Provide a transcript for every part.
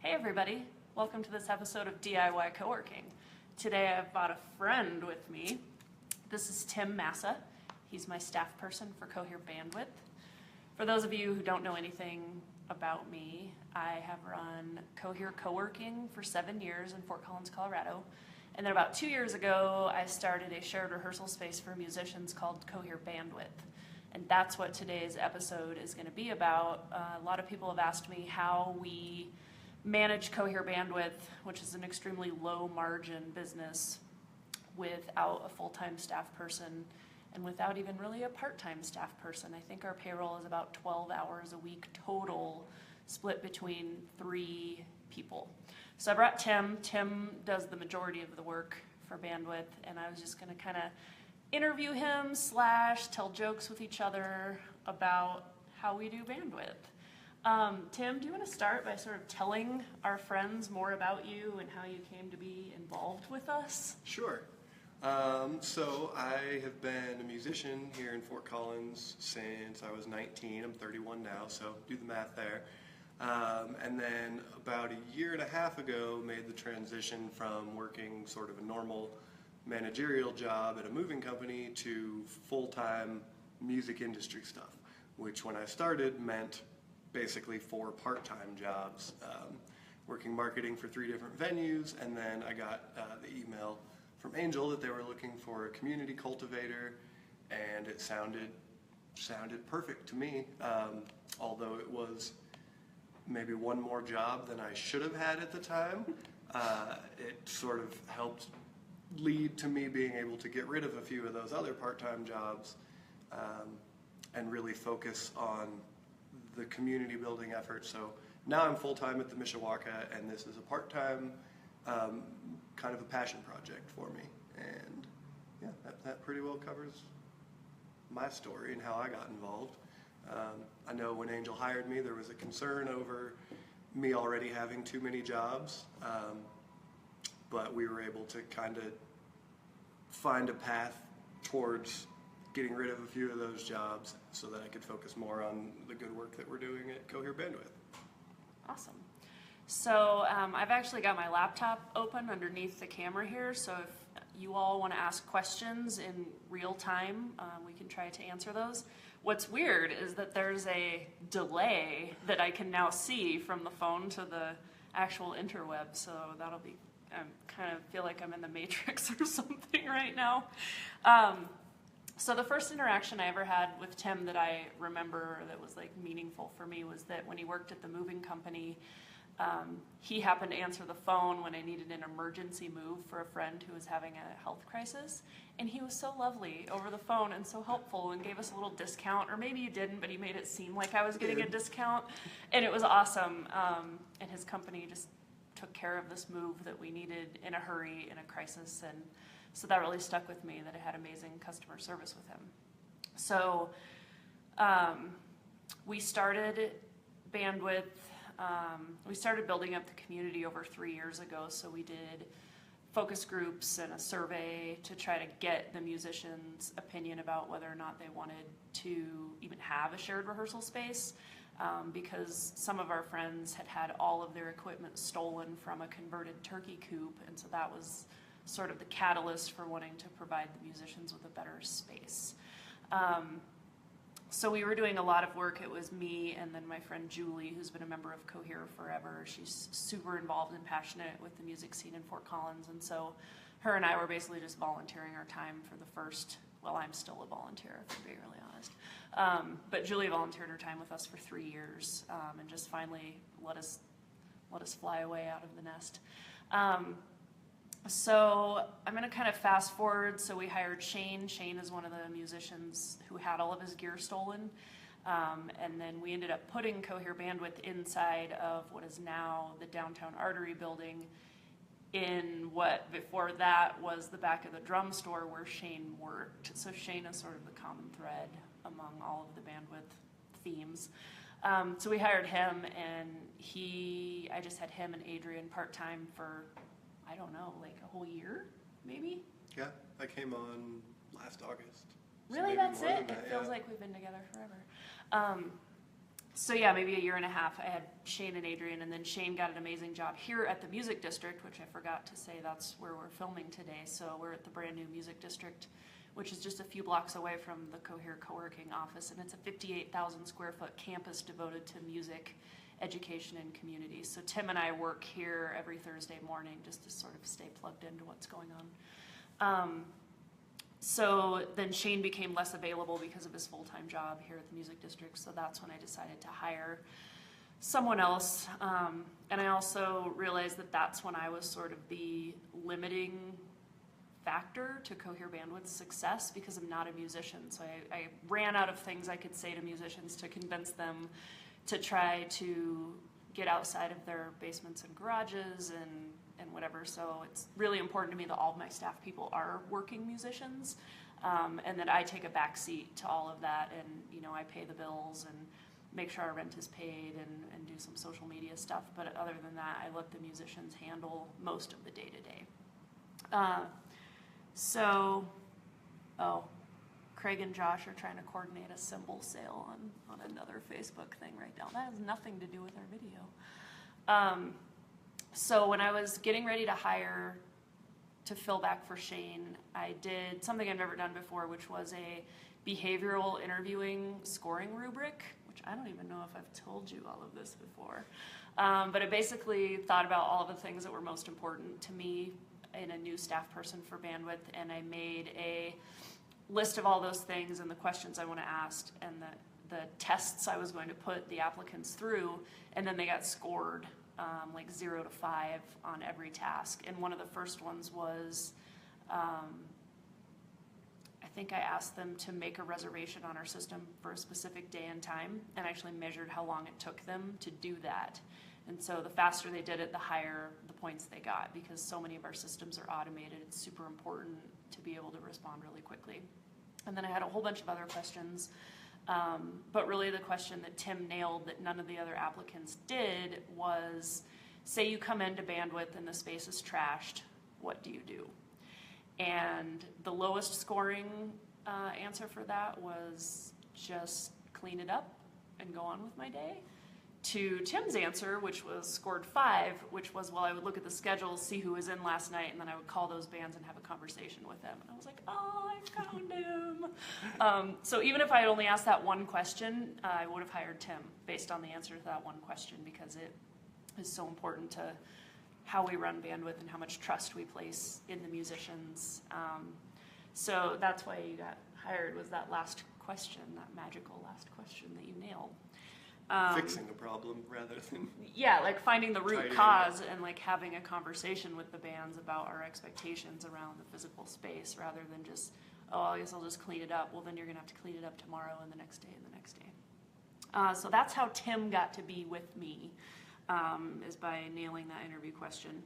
Hey everybody, welcome to this episode of DIY Coworking. Today I've brought a friend with me. This is Tim Massa. He's my staff person for Cohere Bandwidth. For those of you who don't know anything about me, I have run Cohere Coworking for 7 years in Fort Collins, Colorado. And then about 2 years ago, I started a shared rehearsal space for musicians called Cohere Bandwidth. And that's what today's episode is going to be about. A lot of people have asked me how we manage Cohere Bandwidth, which is an extremely low margin business without a full-time staff person and without even really a part-time staff person. I think our payroll is about 12 hours a week total, split between 3 people. So I brought Tim. Tim does the majority of the work for Bandwidth, and I was just going to kind of interview him / tell jokes with each other about how we do Bandwidth. Tim, do you want to start by sort of telling our friends more about you and how you came to be involved with us? Sure. So I have been a musician here in Fort Collins since I was 19. I'm 31 now, so do the math there. And then about a year and a half ago, made the transition from working sort of a normal managerial job at a moving company to full-time music industry stuff, which when I started meant basically 4 part-time jobs, working marketing for 3 different venues, and then I got the email from Angel that they were looking for a community cultivator, and it sounded perfect to me, although it was maybe one more job than I should have had at the time. It sort of helped lead to me being able to get rid of a few of those other part-time jobs and really focus on the community building effort. So now I'm full-time at the Mishawaka, and this is a part-time kind of a passion project for me. And yeah, that pretty well covers my story and how I got involved. I know when Angel hired me, there was a concern over me already having too many jobs, but we were able to kind of find a path towards getting rid of a few of those jobs so that I could focus more on the good work that we're doing at Cohere Bandwidth. Awesome. So I've actually got my laptop open underneath the camera here, so if you all want to ask questions in real time, we can try to answer those. What's weird is that there's a delay that I can now see from the phone to the actual interweb, so that'll be, I kind of feel like I'm in the Matrix or something right now. So the first interaction I ever had with Tim that I remember that was like meaningful for me was that when he worked at the moving company, he happened to answer the phone when I needed an emergency move for a friend who was having a health crisis. And he was so lovely over the phone and so helpful and gave us a little discount, or maybe he didn't, but he made it seem like I was getting a discount. And it was awesome. And his company just took care of this move that we needed in a hurry, in a crisis. And so that really stuck with me, that I had amazing customer service with him. So we started Bandwidth. We started building up the community over 3 years ago, so we did focus groups and a survey to try to get the musicians' opinion about whether or not they wanted to even have a shared rehearsal space, because some of our friends had had all of their equipment stolen from a converted turkey coop, and so that was sort of the catalyst for wanting to provide the musicians with a better space. So we were doing a lot of work. It was me and then my friend Julie, who's been a member of Cohere forever. She's super involved and passionate with the music scene in Fort Collins, and so her and I were basically just volunteering our time for the first, well, I'm still a volunteer, if I'm being really honest. But Julie volunteered her time with us for 3 years, and just finally let us fly away out of the nest. So I'm going to kind of fast forward. So we hired Shane. Shane is one of the musicians who had all of his gear stolen. And then we ended up putting Cohere Bandwidth inside of what is now the Downtown Artery building, in what before that was the back of the drum store where Shane worked. So Shane is sort of the common thread among all of the Bandwidth themes. So we hired him, and I just had him and Adrian part-time for, I don't know, like a whole year, maybe? Yeah, I came on last August. Really, that's it? It feels like we've been together forever. So yeah, maybe a year and a half, I had Shane and Adrian, and then Shane got an amazing job here at the Music District, which I forgot to say that's where we're filming today. So we're at the brand new Music District, which is just a few blocks away from the Cohere Coworking office, and it's a 58,000 square foot campus devoted to music, education, and community. So Tim and I work here every Thursday morning just to sort of stay plugged into what's going on. So then Shane became less available because of his full-time job here at the Music District, so that's when I decided to hire someone else. And I also realized that that's when I was sort of the limiting factor to Cohere Bandwidth's success because I'm not a musician. So I ran out of things I could say to musicians to convince them to try to get outside of their basements and garages and whatever. So it's really important to me that all of my staff people are working musicians, and that I take a back seat to all of that, and you know, I pay the bills and make sure our rent is paid and do some social media stuff. But other than that, I let the musicians handle most of the day-to-day. Craig and Josh are trying to coordinate a cymbal sale on another Facebook thing right now. That has nothing to do with our video. So when I was getting ready to hire to fill back for Shane, I did something I've never done before, which was a behavioral interviewing scoring rubric, which I don't even know if I've told you all of this before. But I basically thought about all of the things that were most important to me in a new staff person for Bandwidth, and I made a list of all those things and the questions I want to ask and the tests I was going to put the applicants through, and then they got scored like 0 to 5 on every task. And one of the first ones was, I think I asked them to make a reservation on our system for a specific day and time, and actually measured how long it took them to do that. And so the faster they did it, the higher the points they got, because so many of our systems are automated. It's super important to be able to respond really quickly. And then I had a whole bunch of other questions, but really the question that Tim nailed that none of the other applicants did was, say you come into Bandwidth and the space is trashed, what do you do? And the lowest scoring answer for that was just clean it up and go on with my day, to Tim's answer, which was scored 5, which was, well, I would look at the schedule, see who was in last night, and then I would call those bands and have a conversation with them. And I was like, oh, I found him. So even if I had only asked that one question, I would have hired Tim based on the answer to that one question, because it is so important to how we run Bandwidth and how much trust we place in the musicians. So that's why you got hired, was that last question, that magical last question that you nailed. Fixing a problem rather than... Yeah, like finding the root cause and like having a conversation with the bands about our expectations around the physical space, rather than just, oh, I guess I'll just clean it up. Well, then you're going to have to clean it up tomorrow and the next day and the next day. So that's how Tim got to be with me, is by nailing that interview question.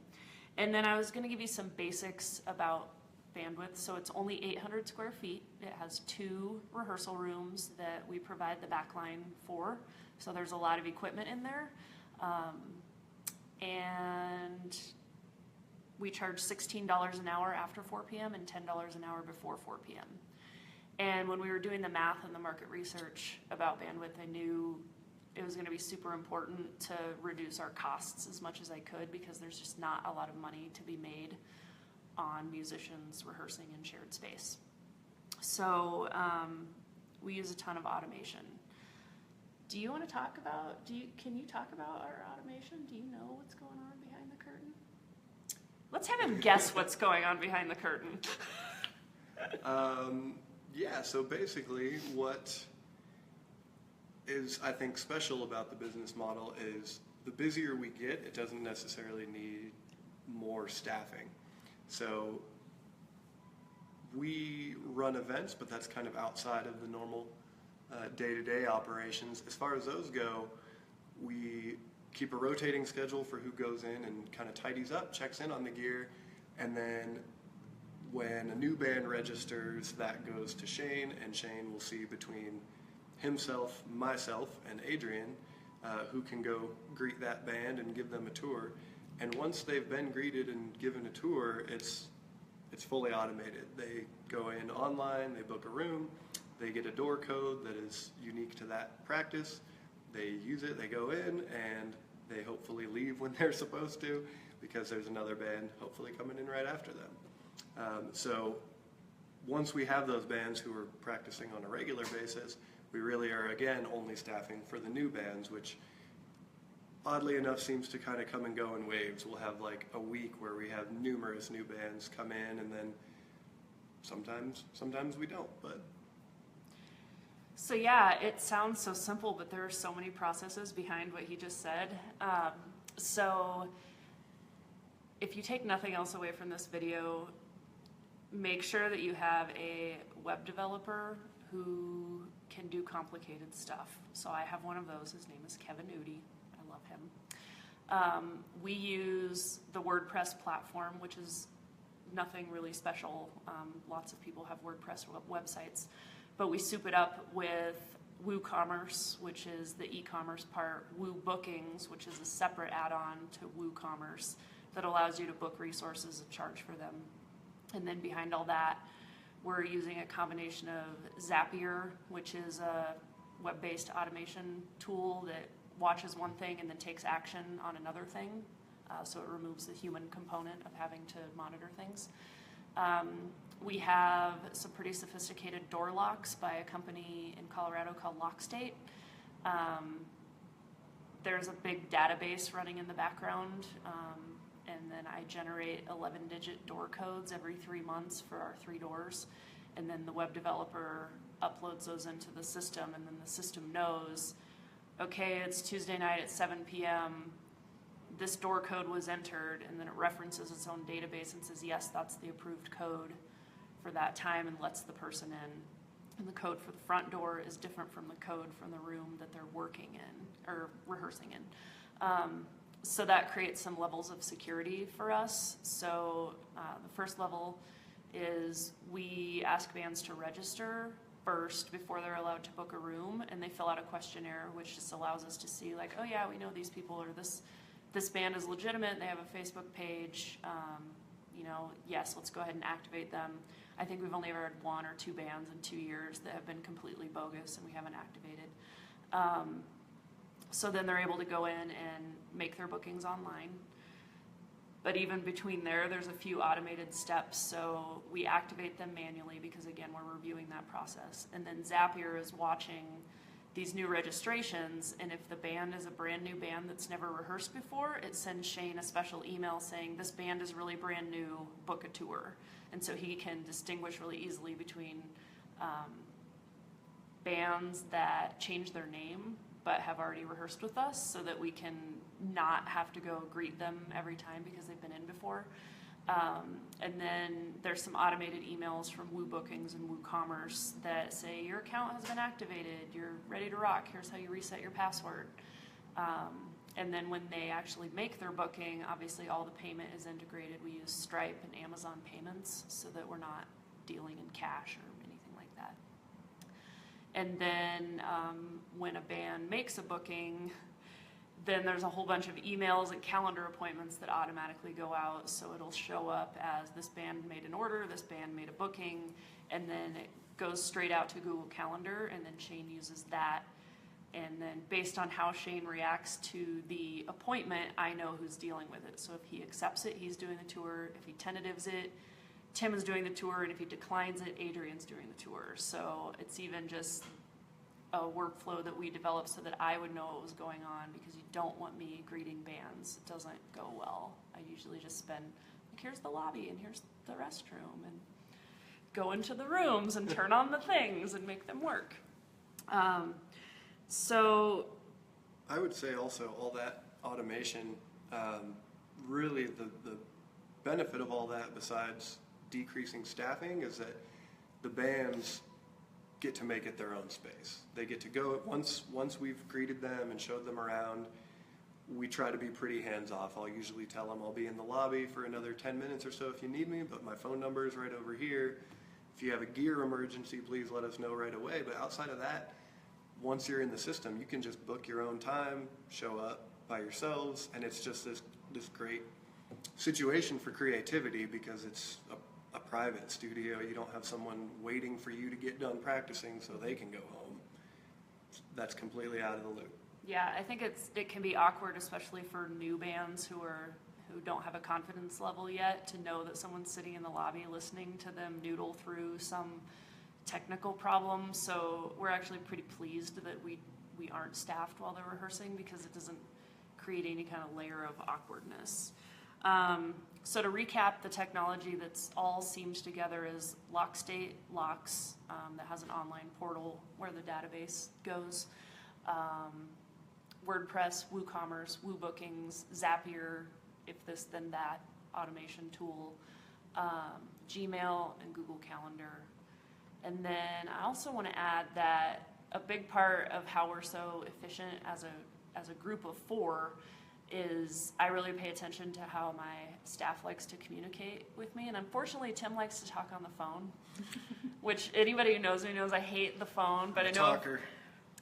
And then I was going to give you some basics about Bandwidth. So it's only 800 square feet. It has 2 rehearsal rooms that we provide the backline for. So there's a lot of equipment in there. And we charge $16 an hour after 4 p.m. and $10 an hour before 4 p.m. And when we were doing the math and the market research about Bandwidth, I knew it was going to be super important to reduce our costs as much as I could, because there's just not a lot of money to be made on musicians rehearsing in shared space. So we use a ton of automation. Do you want to talk about, can you talk about our automation? Do you know what's going on behind the curtain? Let's have him guess what's going on behind the curtain. Yeah, so basically what is, I think, special about the business model is the busier we get, it doesn't necessarily need more staffing. So we run events, but that's kind of outside of the normal day-to-day operations. As far as those go, we keep a rotating schedule for who goes in and kind of tidies up, checks in on the gear, and then when a new band registers, that goes to Shane, and Shane will see between himself, myself, and Adrian who can go greet that band and give them a tour. And once they've been greeted and given a tour, it's fully automated. They go in online, they book a room, they get a door code that is unique to that practice. they use it, they go in, and they hopefully leave when they're supposed to, because there's another band hopefully coming in right after them. So once we have those bands who are practicing on a regular basis, we really are, again, only staffing for the new bands, which oddly enough seems to kind of come and go in waves. We'll have like a week where we have numerous new bands come in, and then sometimes we don't. But so yeah, it sounds so simple, but there are so many processes behind what he just said. So if you take nothing else away from this video, make sure that you have a web developer who can do complicated stuff. So I have one of those. His name is Kevin Udi. I love him. We use the WordPress platform, which is nothing really special. Lots of people have WordPress websites, but we soup it up with WooCommerce, which is the e-commerce part, WooBookings, which is a separate add-on to WooCommerce that allows you to book resources and charge for them. And then behind all that, we're using a combination of Zapier, which is a web-based automation tool that watches one thing and then takes action on another thing. So it removes the human component of having to monitor things. We have some pretty sophisticated door locks by a company in Colorado called LockState. There's a big database running in the background, and then I generate 11-digit door codes every 3 months for our 3 doors, and then the web developer uploads those into the system, and then the system knows, okay, it's Tuesday night at 7 p.m., this door code was entered, and then it references its own database and says, yes, that's the approved code for that time, and lets the person in. And the code for the front door is different from the code from the room that they're working in or rehearsing in. So that creates some levels of security for us. So the first level is we ask bands to register first before they're allowed to book a room, and they fill out a questionnaire, which just allows us to see, like, oh yeah, we know these people, or this band is legitimate, they have a Facebook page, yes, let's go ahead and activate them. I think we've only ever had 1 or 2 bands in 2 years that have been completely bogus and we haven't activated. So then they're able to go in and make their bookings online. But even between there's a few automated steps. So we activate them manually because, again, we're reviewing that process. And then Zapier is watching these new registrations, and if the band is a brand new band that's never rehearsed before, it sends Shane a special email saying, this band is really brand new, book a tour. And so he can distinguish really easily between bands that change their name but have already rehearsed with us, so that we can not have to go greet them every time because they've been in before. And then there's some automated emails from WooBookings and WooCommerce that say your account has been activated, you're ready to rock, here's how you reset your password. And then when they actually make their booking, obviously all the payment is integrated. We use Stripe and Amazon payments so that we're not dealing in cash or anything like that. And then when a band makes a booking, then there's a whole bunch of emails and calendar appointments that automatically go out. So it'll show up as this band made an order, this band made a booking, and then it goes straight out to Google Calendar, and then Shane uses that. And then based on how Shane reacts to the appointment, I know who's dealing with it. So if he accepts it, he's doing the tour. If he tentatives it, Tim is doing the tour. And if he declines it, Adrian's doing the tour. So it's even just a workflow that we developed so that I would know what was going on, because you don't want me greeting bands. It doesn't go well. I usually just spend, like, here's the lobby and here's the restroom, and go into the rooms and turn on the things and make them work. So I would say also all that automation, really the benefit of all that, besides decreasing staffing, is that the bands get to make it their own space. They get to go, once we've greeted them and showed them around, we try to be pretty hands-off. I'll usually tell them I'll be in the lobby for another 10 minutes or so if you need me, but my phone number is right over here. If you have a gear emergency, please let us know right away. But outside of that, once you're in the system, you can just book your own time, show up by yourselves, and it's just this great situation for creativity, because it's a private studio. You don't have someone waiting for you to get done practicing so they can go home. That's completely out of the loop. Yeah, I think it can be awkward, especially for new bands who don't have a confidence level yet, to know that someone's sitting in the lobby listening to them noodle through some technical problem. So we're actually pretty pleased that we aren't staffed while they're rehearsing, because it doesn't create any kind of layer of awkwardness. So to recap, the technology that's all seamed together is LockState Locks, that has an online portal where the database goes. WordPress, WooCommerce, WooBookings, Zapier, if this then that automation tool, Gmail, and Google Calendar. And then I also want to add that a big part of how we're so efficient as a group of 4 is I really pay attention to how my staff likes to communicate with me. And unfortunately, Tim likes to talk on the phone, which anybody who knows me knows I hate the phone. But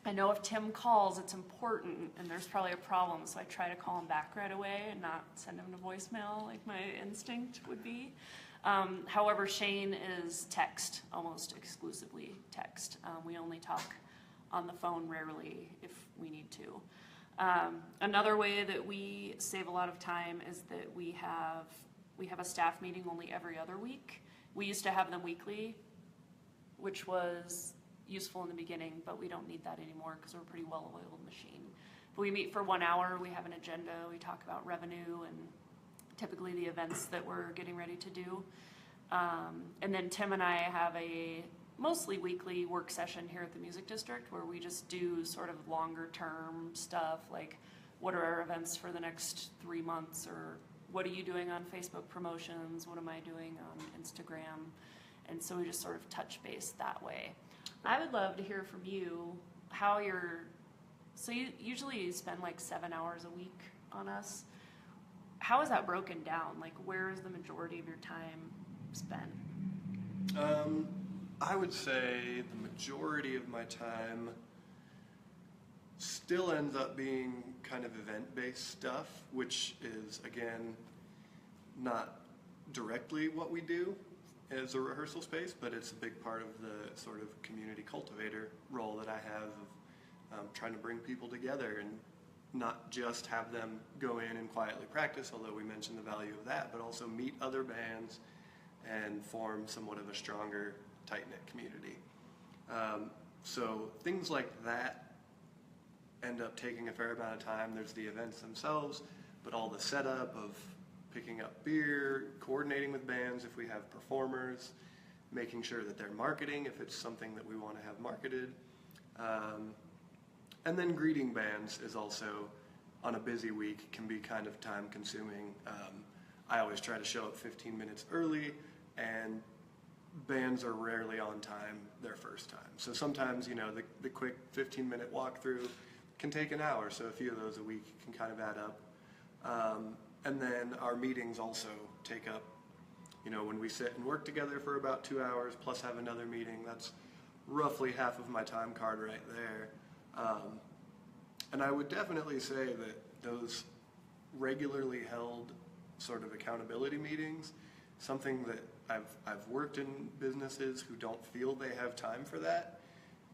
I know if Tim calls, it's important, and there's probably a problem. So I try to call him back right away and not send him to voicemail like my instinct would be. However, Shane is text, almost exclusively text. We only talk on the phone rarely if we need to. Another way that we save a lot of time is that we have a staff meeting only every other week. We used to have them weekly, which was useful in the beginning, but we don't need that anymore because we're a pretty well-oiled machine. But we meet for 1 hour, we have an agenda, we talk about revenue and typically the events that we're getting ready to do. And then Tim and I have a mostly weekly work session here at the Music District where we just do sort of longer term stuff, like what are our events for the next 3 months, or what are you doing on Facebook promotions, what am I doing on Instagram, and so we just sort of touch base that way. I would love to hear from you how so you usually spend like 7 hours a week on us. How is that broken down? Like, where is the majority of your time spent? I would say the majority of my time still ends up being kind of event-based stuff, which is, again, not directly what we do as a rehearsal space, but it's a big part of the sort of community cultivator role that I have of trying to bring people together and not just have them go in and quietly practice, although we mentioned the value of that, but also meet other bands and form somewhat of a stronger, tight-knit community. So things like that end up taking a fair amount of time. There's the events themselves, but all the setup of picking up beer, coordinating with bands if we have performers, making sure that they're marketing if it's something that we want to have marketed. And then greeting bands is also, on a busy week, can be kind of time consuming. I always try to show up 15 minutes early, and bands are rarely on time their first time. So sometimes, the quick 15-minute walkthrough can take an hour, so a few of those a week can kind of add up. And then our meetings also take up, when we sit and work together for about 2 hours, plus have another meeting, that's roughly half of my time card right there. And I would definitely say that those regularly held sort of accountability meetings, something that I've worked in businesses who don't feel they have time for that,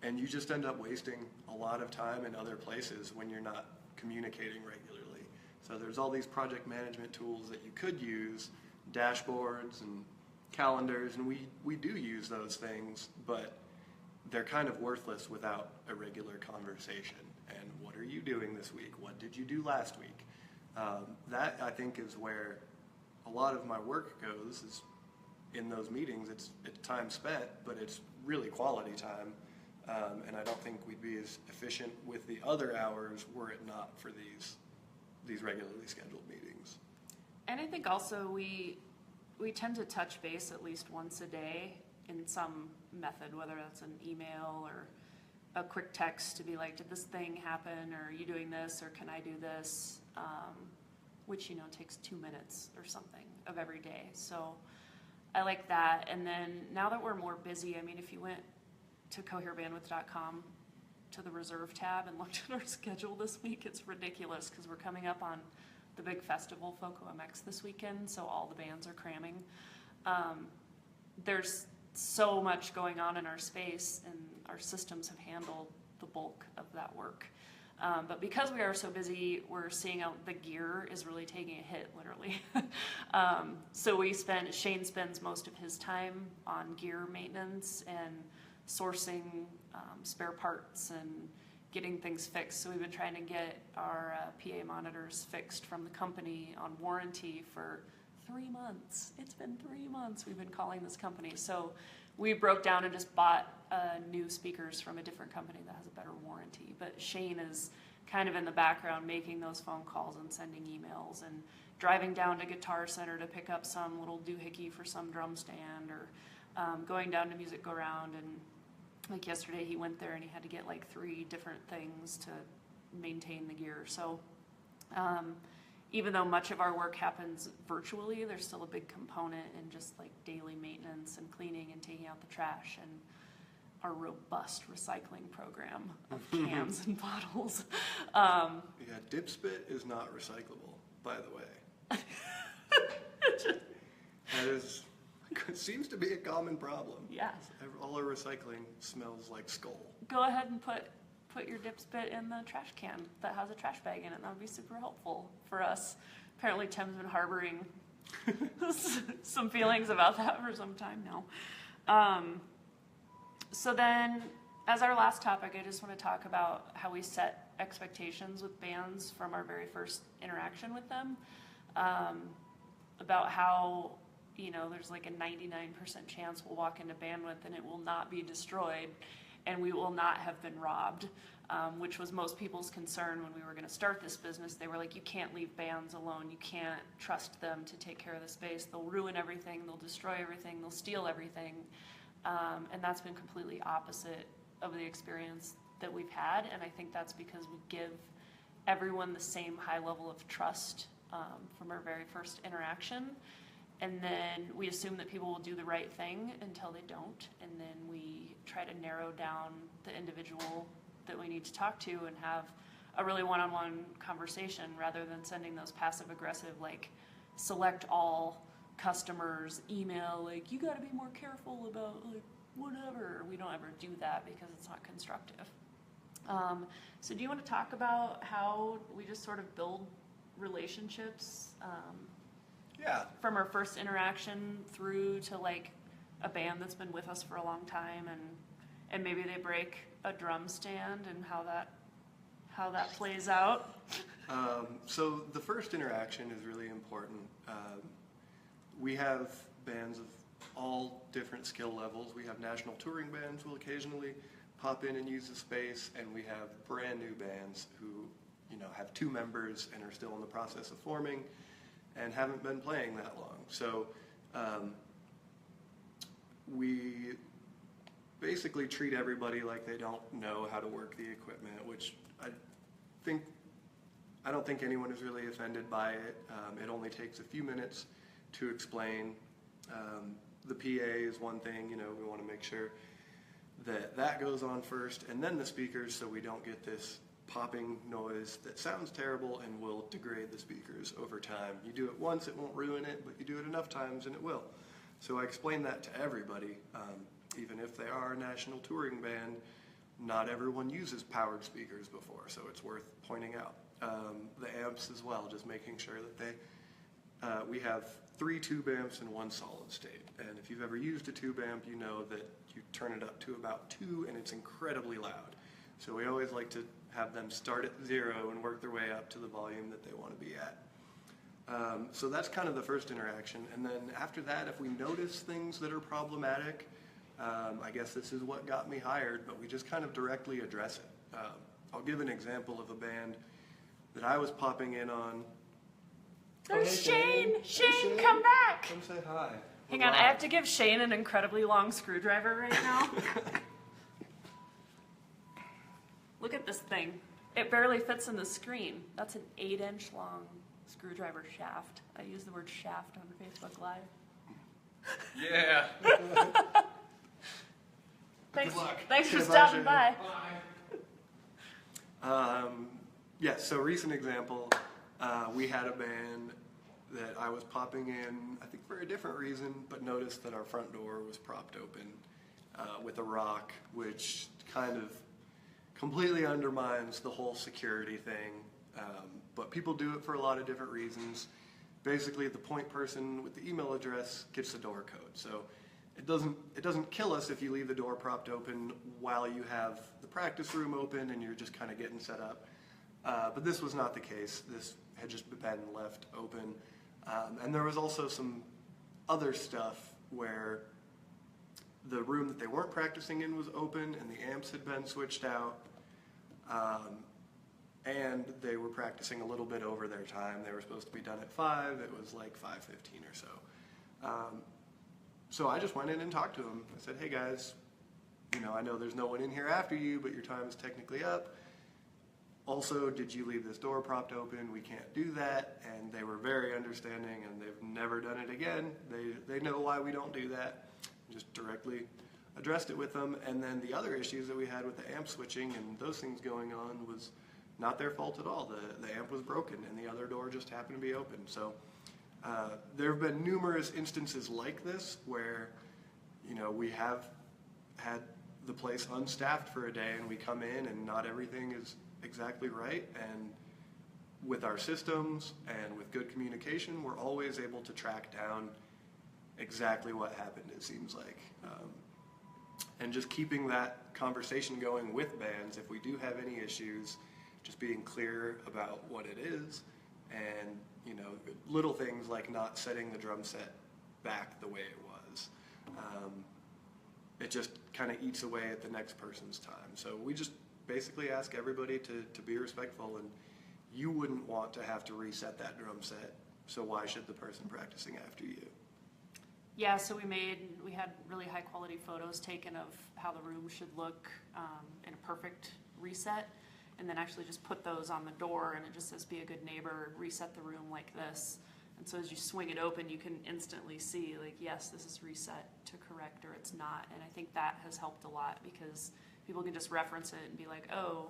and you just end up wasting a lot of time in other places when you're not communicating regularly. So there's all these project management tools that you could use, dashboards and calendars, and we do use those things, but they're kind of worthless without a regular conversation. And what are you doing this week? What did you do last week? That, I think, is where a lot of my work goes, is in those meetings. It's time spent, but it's really quality time. And I don't think we'd be as efficient with the other hours were it not for these regularly scheduled meetings. And I think also we tend to touch base at least once a day in some method, whether that's an email or a quick text to be like, did this thing happen, or are you doing this, or can I do this, which takes 2 minutes or something of every day. So I like that. And then now that we're more busy, if you went to coherebandwidth.com to the reserve tab and looked at our schedule this week, it's ridiculous because we're coming up on the big festival, FOCO MX, this weekend, so all the bands are cramming. There's so much going on in our space, and our systems have handled the bulk of that work. But because we are so busy, we're seeing out the gear is really taking a hit, literally. So Shane spends most of his time on gear maintenance and sourcing spare parts and getting things fixed. So we've been trying to get our PA monitors fixed from the company on warranty for 3 months. It's been 3 months we've been calling this company. So we broke down and just bought new speakers from a different company that has a better warranty. But Shane is kind of in the background making those phone calls and sending emails and driving down to Guitar Center to pick up some little doohickey for some drum stand, or going down to Music Go Round. And like yesterday he went there and he had to get like 3 different things to maintain the gear. So even though much of our work happens virtually, there's still a big component in just like daily maintenance and cleaning and taking out the trash and our robust recycling program of cans and bottles. Yeah, dipspit is not recyclable, by the way. It seems to be a common problem. Yeah. All our recycling smells like skull. Go ahead and put your dipspit in the trash can that has a trash bag in it. That would be super helpful for us. Apparently Tim's been harboring some feelings about that for some time now. So then, as our last topic, I just want to talk about how we set expectations with bands from our very first interaction with them. About how, there's like a 99% chance we'll walk into Bandwidth and it will not be destroyed and we will not have been robbed, which was most people's concern when we were going to start this business. They were like, you can't leave bands alone. You can't trust them to take care of the space. They'll ruin everything. They'll destroy everything. They'll steal everything. And that's been completely opposite of the experience that we've had. And I think that's because we give everyone the same high level of trust from our very first interaction. And then we assume that people will do the right thing until they don't. And then we try to narrow down the individual that we need to talk to and have a really one-on-one conversation rather than sending those passive-aggressive, like, select all customers email, like, you got to be more careful about, like, whatever. We don't ever do that because it's not constructive. So do you want to talk about how we just sort of build relationships from our first interaction through to like a band that's been with us for a long time, and maybe they break a drum stand and how that plays out? So the first interaction is really important. We have bands of all different skill levels. We have national touring bands who will occasionally pop in and use the space, and we have brand new bands who have 2 members and are still in the process of forming and haven't been playing that long. So we basically treat everybody like they don't know how to work the equipment, which I don't think anyone is really offended by it. It only takes a few minutes to explain. The PA is one thing, we want to make sure that goes on first, and then the speakers, so we don't get this popping noise that sounds terrible and will degrade the speakers over time. You do it once, it won't ruin it, but you do it enough times and it will. So I explain that to everybody. Even if they are a national touring band, not everyone uses powered speakers before, so it's worth pointing out. The amps as well, just making sure that we have 3 tube amps and 1 solid state. And if you've ever used a tube amp, you know that you turn it up to about 2 and it's incredibly loud. So we always like to have them start at 0 and work their way up to the volume that they want to be at. So that's kind of the first interaction. And then after that, if we notice things that are problematic, I guess this is what got me hired, but we just kind of directly address it. I'll give an example of a band that I was popping in on. There's Shane! Shane, come back! Come say hi. Hang on, I have to give Shane an incredibly long screwdriver right now. Look at this thing. It barely fits in the screen. That's an 8-inch long screwdriver shaft. I use the word shaft on Facebook Live. Yeah. Thanks for stopping by. So recent example, we had a band that I was popping in, I think for a different reason, but noticed that our front door was propped open with a rock, which kind of completely undermines the whole security thing. But people do it for a lot of different reasons. Basically, the point person with the email address gets the door code. So it doesn't kill us if you leave the door propped open while you have the practice room open and you're just kind of getting set up. But this was not the case. This had just been left open. And there was also some other stuff where the room that they weren't practicing in was open and the amps had been switched out. And they were practicing a little bit over their time. They were supposed to be done at 5. It was like 5:15 or so. So I just went in and talked to them. I said, hey guys, I know there's no one in here after you, but your time is technically up. Also, did you leave this door propped open? We can't do that. And they were very understanding, and they've never done it again. They know why we don't do that. Just directly addressed it with them. And then the other issues that we had with the amp switching and those things going on was not their fault at all. The amp was broken and the other door just happened to be open. So there have been numerous instances like this where, we have had the place unstaffed for a day and we come in and not everything is exactly right. And with our systems and with good communication, we're always able to track down exactly what happened, it seems like. And just keeping that conversation going with bands, if we do have any issues, just being clear about what it is, and little things like not setting the drum set back the way it was. It just kind of eats away at the next person's time. So we just basically ask everybody to be respectful, and you wouldn't want to have to reset that drum set, so why should the person practicing after you? Yeah, so we had really high quality photos taken of how the room should look in a perfect reset, and then actually just put those on the door, and it just says be a good neighbor, reset the room like this. And so as you swing it open, you can instantly see, like, yes, this is reset to correct, or it's not. And I think that has helped a lot because people can just reference it and be like, oh,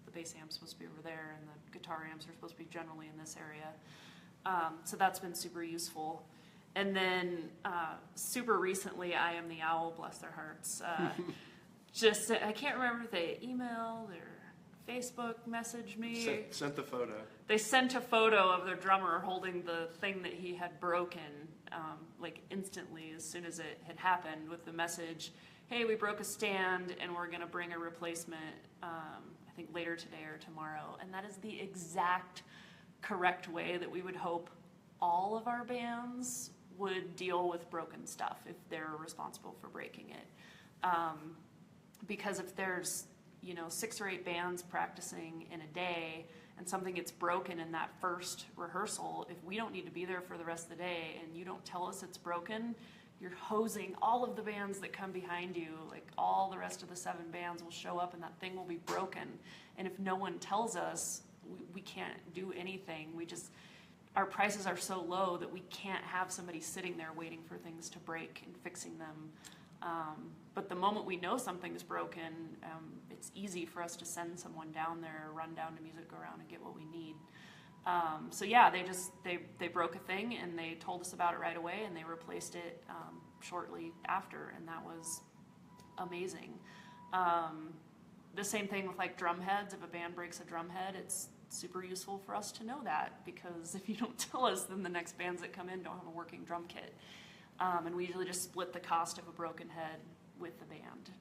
the bass amp's supposed to be over there and the guitar amps are supposed to be generally in this area. So that's been super useful. And then super recently, I Am the Owl, bless their hearts, I can't remember if they emailed or Facebook messaged me. Sent the photo. They sent a photo of their drummer holding the thing that he had broken, like instantly as soon as it had happened, with the message, hey, we broke a stand and we're going to bring a replacement, I think later today or tomorrow. And that is the exact correct way that we would hope all of our bands would deal with broken stuff if they're responsible for breaking it. Because if there's 6 or 8 bands practicing in a day and something gets broken in that first rehearsal, if we don't need to be there for the rest of the day and you don't tell us it's broken, you're hosing all of the bands that come behind you. Like, all the rest of the 7 bands will show up and that thing will be broken. And if no one tells us, we can't do anything. Our prices are so low that we can't have somebody sitting there waiting for things to break and fixing them. But the moment we know something's broken, it's easy for us to send someone down there, run down to Music Go Round and get what we need. So yeah, they broke a thing and they told us about it right away, and they replaced it shortly after, and that was amazing. The same thing with like drum heads. If a band breaks a drum head, it's super useful for us to know that, because if you don't tell us, then the next bands that come in don't have a working drum kit. And we usually just split the cost of a broken head with the band,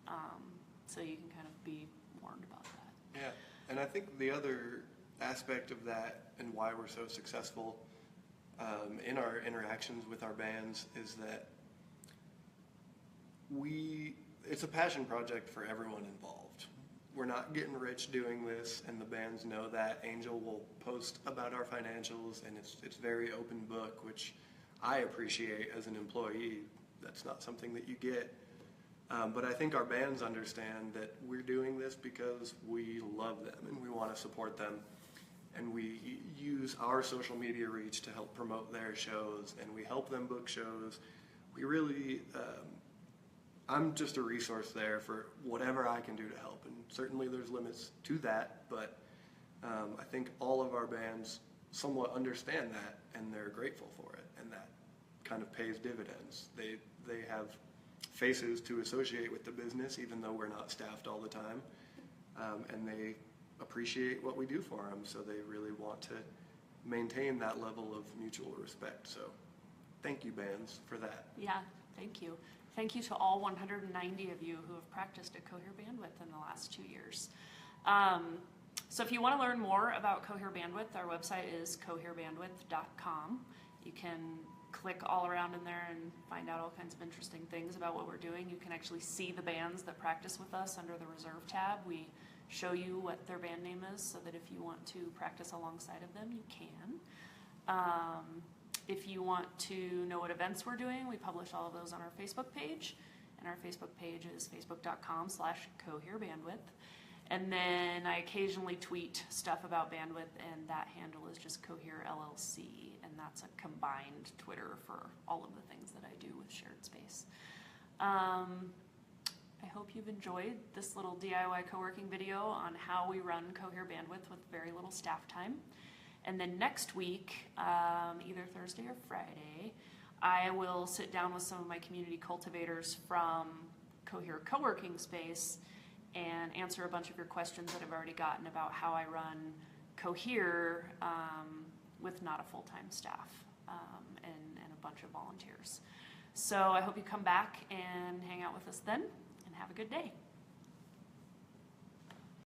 so you can kind of be warned about that. Yeah, and I think the other aspect of that and why we're so successful in our interactions with our bands is that it's a passion project for everyone involved. We're not getting rich doing this, and the bands know that. Angel will post about our financials, and it's very open book, which I appreciate as an employee. That's not something that you get. But I think our bands understand that we're doing this because we love them and we want to support them. And we use our social media reach to help promote their shows, and we help them book shows. We really, I'm just a resource there for whatever I can do to help. And certainly there's limits to that, but I think all of our bands somewhat understand that, and they're grateful for it, and that kind of pays dividends. They have faces to associate with the business, even though we're not staffed all the time. and they appreciate what we do for them, so they really want to maintain that level of mutual respect. So thank you, bands, for that. Yeah, thank you. Thank you to all 190 of you who have practiced at Cohere Bandwidth in the last 2 years. So if you want to learn more about Cohere Bandwidth, our website is coherebandwidth.com. You can click all around in there and find out all kinds of interesting things about what we're doing. You can actually see the bands that practice with us under the Reserve tab. We show you what their band name is so that if you want to practice alongside of them, you can. If you want to know what events we're doing, we publish all of those on our Facebook page. And our Facebook page is facebook.com/Cohere Bandwidth. And then I occasionally tweet stuff about Bandwidth, and that handle is just Cohere LLC. And that's a combined Twitter for all of the things that I do with Shared Space. I hope you've enjoyed this little DIY co-working video on how we run Cohere Bandwidth with very little staff time. And then next week, either Thursday or Friday, I will sit down with some of my community cultivators from Cohere Co-working Space and answer a bunch of your questions that I've already gotten about how I run Cohere with not a full-time staff and a bunch of volunteers. So I hope you come back and hang out with us then, and have a good day.